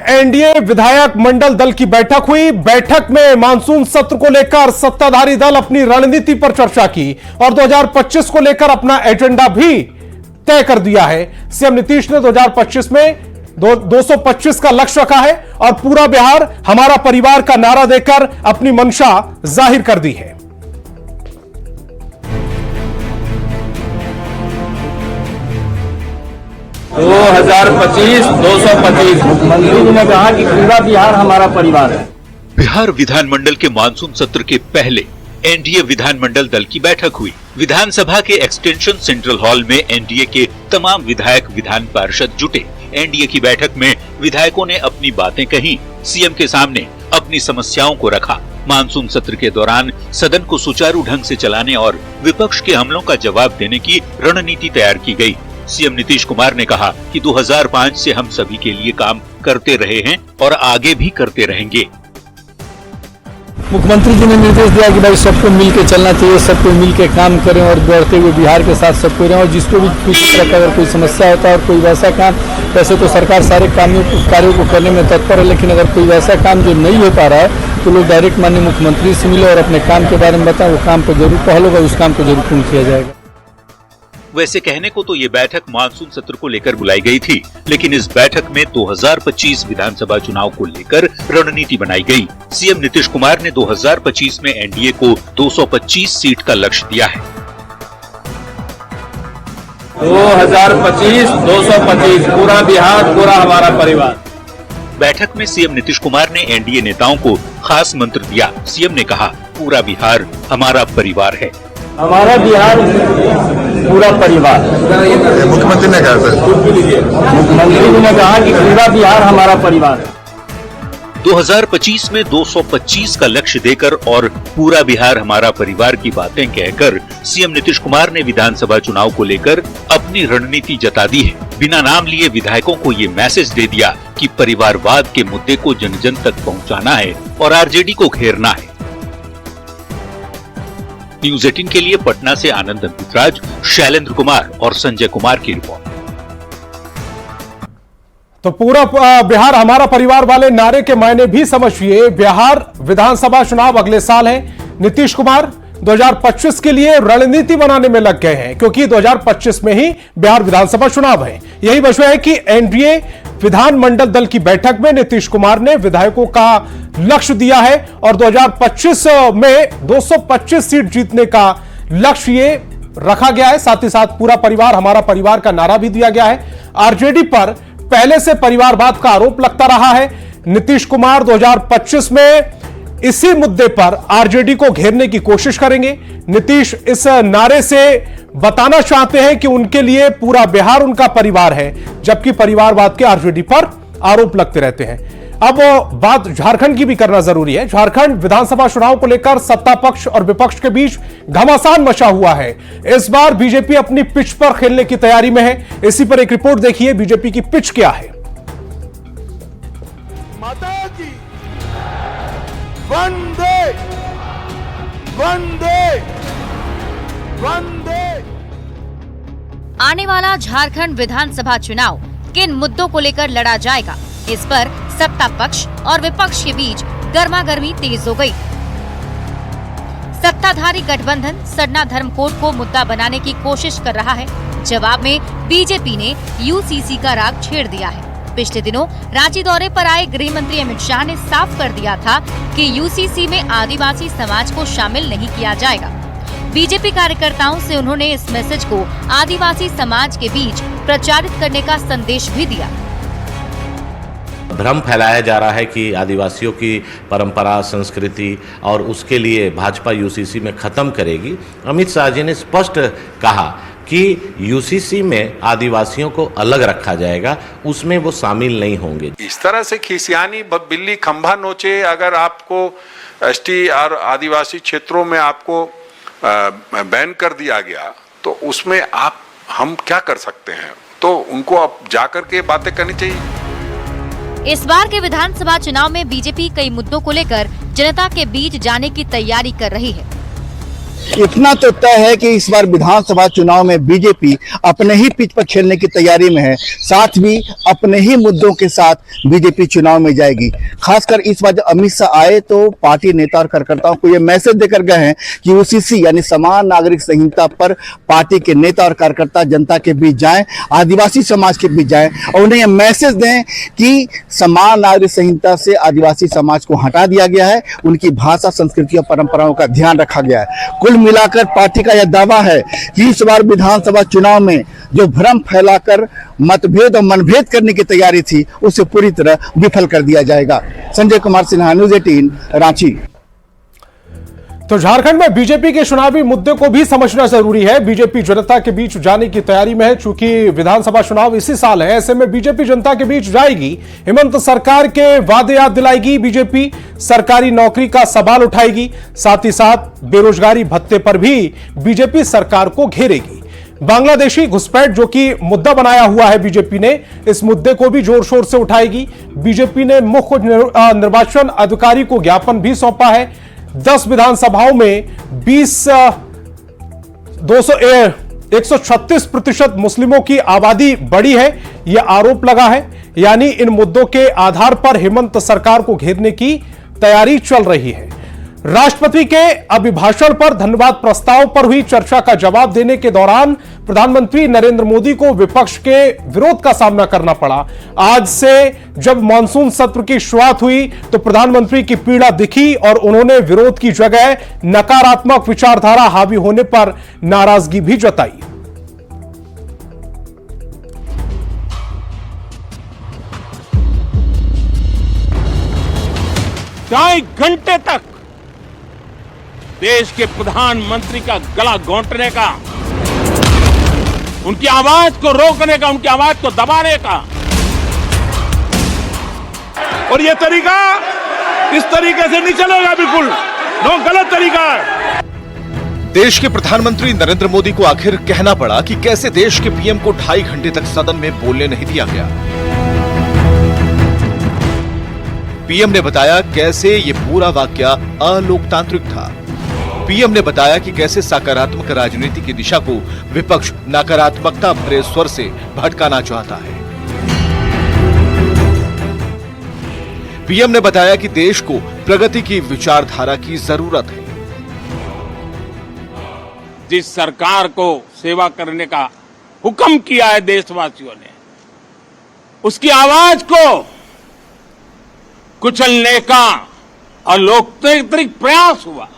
NDA विधायक मंडल दल की बैठक हुई। बैठक में मानसून सत्र को लेकर सत्ताधारी दल अपनी रणनीति पर चर्चा की और 2025 को लेकर अपना एजेंडा भी तय कर दिया है। सीएम नीतीश ने 2025 में 225 का लक्ष्य रखा है और पूरा बिहार हमारा परिवार का नारा देकर अपनी मंशा जाहिर कर दी है। दो 225 मंत्री जी ने कहा कि पूरा बिहार हमारा परिवार है। बिहार विधानमंडल के मानसून सत्र के पहले एनडीए विधानमंडल दल की बैठक हुई। विधानसभा के एक्सटेंशन सेंट्रल हॉल में एनडीए के तमाम विधायक विधान पार्षद जुटे। एनडीए की बैठक में विधायकों ने अपनी बातें कही, सीएम के सामने अपनी समस्याओं को रखा। मानसून सत्र के दौरान सदन को सुचारू ढंग से चलाने और विपक्ष के हमलों का जवाब देने की रणनीति तैयार की गई। सीएम नीतीश कुमार ने कहा कि 2005 से हम सभी के लिए काम करते रहे हैं और आगे भी करते रहेंगे। मुख्यमंत्री जी ने निर्देश दिया कि भाई सबको मिलकर चलना चाहिए, सबको मिलकर काम करें और बढ़ते हुए बिहार के साथ सबको रहें। और जिसको भी किसी तरह का अगर कोई समस्या होता है और कोई वैसा काम, वैसे तो सरकार सारे कार्यों को करने में तत्पर है, लेकिन अगर कोई वैसा काम जो नहीं हो पा रहा है तो लोग डायरेक्ट माननीय मुख्यमंत्री से मिले और अपने काम के बारे में बताएं। वो काम पर जरूर पहल होगा, उस काम को जरूर पूर्ण किया जाएगा। वैसे कहने को तो ये बैठक मानसून सत्र को लेकर बुलाई गई थी, लेकिन इस बैठक में 2025 विधानसभा चुनाव को लेकर रणनीति बनाई गई। सीएम नीतीश कुमार ने 2025 में एनडीए को 225 सीट का लक्ष्य दिया है। 2025 225 पूरा बिहार पूरा हमारा परिवार। बैठक में सीएम नीतीश कुमार ने एनडीए नेताओं को खास मंत्र दिया। सीएम ने कहा, पूरा बिहार हमारा परिवार है। हमारा बिहार पूरा परिवार। मुख्यमंत्री ने कहा सर, मुख्यमंत्री जी ने कहा कि पूरा बिहार हमारा परिवार है। 2025 में 225 का लक्ष्य देकर और पूरा बिहार हमारा परिवार की बातें कहकर सीएम नीतीश कुमार ने विधानसभा चुनाव को लेकर अपनी रणनीति जता दी है। बिना नाम लिए विधायकों को ये मैसेज दे दिया कि परिवारवाद के मुद्दे को जन जन तक पहुंचाना है और आरजेडी को घेरना है। न्यूज़ 18 के लिए पटना से आनंद अमृतराज, शैलेंद्र कुमार और संजय कुमार की रिपोर्ट। तो पूरा बिहार हमारा परिवार वाले नारे के मायने भी समझिए। बिहार विधानसभा चुनाव अगले साल है। नीतीश कुमार 2025 के लिए रणनीति बनाने में लग गए हैं, क्योंकि 2025 में ही बिहार विधानसभा चुनाव है। यही वजह है कि एनडीए विधानमंडल दल की बैठक में नीतीश कुमार ने विधायकों का लक्ष्य दिया है और 2025 में 225 सीट जीतने का लक्ष्य ये रखा गया है। साथ ही साथ पूरा परिवार हमारा परिवार का नारा भी दिया गया है। आरजेडी पर पहले से परिवारवाद का आरोप लगता रहा है। नीतीश कुमार 2025 में इसी मुद्दे पर आरजेडी को घेरने की कोशिश करेंगे। नीतीश इस नारे से बताना चाहते हैं कि उनके लिए पूरा बिहार उनका परिवार है, जबकि परिवारवाद के आरजेडी पर आरोप लगते रहते हैं। अब बात झारखंड की भी करना जरूरी है। झारखंड विधानसभा चुनाव को लेकर सत्ता पक्ष और विपक्ष के बीच घमासान मचा हुआ है। इस बार बीजेपी अपनी पिच पर खेलने की तैयारी में है। इसी पर एक रिपोर्ट देखिए, बीजेपी की पिच क्या है। माता की वंदे वंदे वंदे। आने वाला झारखंड विधानसभा चुनाव किन मुद्दों को लेकर लड़ा जाएगा, इस पर सत्ता पक्ष और विपक्ष के बीच गर्मागर्मी तेज हो गई। सत्ताधारी गठबंधन सरना धर्म कोड को मुद्दा बनाने की कोशिश कर रहा है। जवाब में बीजेपी ने यूसीसी का राग छेड़ दिया है। पिछले दिनों रांची दौरे पर आए गृह मंत्री अमित शाह ने साफ कर दिया था कि यूसीसी में आदिवासी समाज को शामिल नहीं किया जाएगा। बीजेपी कार्यकर्ताओं से उन्होंने इस मैसेज को आदिवासी समाज के बीच प्रचारित करने का संदेश भी दिया। भ्रम फैलाया जा रहा है कि आदिवासियों की परंपरा, संस्कृति और उसके लिए भाजपा यूसीसी में खत्म करेगी। अमित शाह जी ने स्पष्ट कहा कि यूसीसी में आदिवासियों को अलग रखा जाएगा, उसमें वो शामिल नहीं होंगे। इस तरह से खिसियानी बिल्ली खंभा नोचे। अगर आपको एसटी और आदिवासी क्षेत्रों में आपको बैन कर दिया गया तो उसमें हम क्या कर सकते हैं? तो उनको अब जाकर के बातें करनी चाहिए। इस बार के विधानसभा चुनाव में बीजेपी कई मुद्दों को लेकर जनता के बीच जाने की तैयारी कर रही है। इतना तो तय है कि इस बार विधानसभा चुनाव में बीजेपी अपने ही पिच पर खेलने की तैयारी में है, साथ भी अपने ही मुद्दों के साथ बीजेपी चुनाव में जाएगी। खासकर इस बार जब अमित शाह आए तो पार्टी नेता और कार्यकर्ताओं को ये मैसेज देकर गए हैं कि यूसीसी यानी समान नागरिक संहिता पर पार्टी के नेता और कार्यकर्ता जनता के बीच जाएं, आदिवासी समाज के बीच जाएं और उन्हें यह मैसेज दें कि समान नागरिक संहिता से आदिवासी समाज को हटा दिया गया है, उनकी भाषा, संस्कृति और परंपराओं का ध्यान रखा गया है। कुल मिलाकर पार्टी का यह दावा है कि इस बार विधानसभा चुनाव में जो भ्रम फैलाकर मतभेद और मनभेद करने की तैयारी थी उसे पूरी तरह विफल कर दिया जाएगा। संजय कुमार सिन्हा, न्यूज़ 18, रांची। तो झारखंड में बीजेपी के चुनावी मुद्दे को भी समझना जरूरी है। बीजेपी जनता के बीच जाने की तैयारी में है। चूंकि विधानसभा चुनाव इसी साल है, ऐसे में बीजेपी जनता के बीच जाएगी। हेमंत सरकार के वादे याद दिलाएगी बीजेपी, सरकारी नौकरी का सवाल उठाएगी, साथ ही साथ बेरोजगारी भत्ते पर भी बीजेपी सरकार को घेरेगी। बांग्लादेशी घुसपैठ जो कि मुद्दा बनाया हुआ है बीजेपी ने, इस मुद्दे को भी जोर शोर से उठाएगी। बीजेपी ने मुख्य निर्वाचन अधिकारी को ज्ञापन भी सौंपा है। 10 विधानसभाओं में 136% मुस्लिमों की आबादी बढ़ी है, यह आरोप लगा है। यानी इन मुद्दों के आधार पर हेमंत सरकार को घेरने की तैयारी चल रही है। राष्ट्रपति के अभिभाषण पर धन्यवाद प्रस्ताव पर हुई चर्चा का जवाब देने के दौरान प्रधानमंत्री नरेंद्र मोदी को विपक्ष के विरोध का सामना करना पड़ा। आज से जब मानसून सत्र की शुरुआत हुई तो प्रधानमंत्री की पीड़ा दिखी और उन्होंने विरोध की जगह नकारात्मक विचारधारा हावी होने पर नाराजगी भी जताई। ढाई घंटे तक देश के प्रधानमंत्री का गला घोंटने का, उनकी आवाज को रोकने का, उनकी आवाज को दबाने का, और ये तरीका इस तरीके से नहीं चलेगा, बिल्कुल नो, गलत तरीका है। देश के प्रधानमंत्री नरेंद्र मोदी को आखिर कहना पड़ा कि कैसे देश के पीएम को 2.5 घंटे तक सदन में बोलने नहीं दिया गया। पीएम ने बताया कैसे ये पूरा वाकया अलोकतांत्रिक था। पीएम ने बताया कि कैसे सकारात्मक राजनीति की दिशा को विपक्ष नकारात्मकता भरे स्वर से भटकाना चाहता है। पीएम ने बताया कि देश को प्रगति की विचारधारा की जरूरत है। जिस सरकार को सेवा करने का हुक्म किया है देशवासियों ने, उसकी आवाज को कुचलने का अलोकतांत्रिक प्रयास हुआ।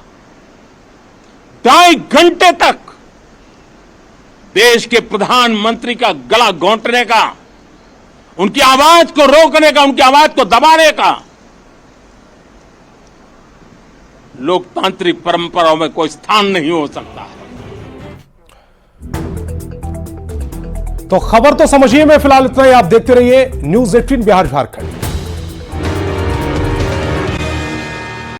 2.5 घंटे तक देश के प्रधानमंत्री का गला घोंटने का, उनकी आवाज को रोकने का, उनकी आवाज को दबाने का लोकतांत्रिक परंपराओं में कोई स्थान नहीं हो सकता है। तो खबर तो समझिए, मैं फिलहाल इतना ही। आप देखते रहिए न्यूज़ 18 बिहार झारखंड।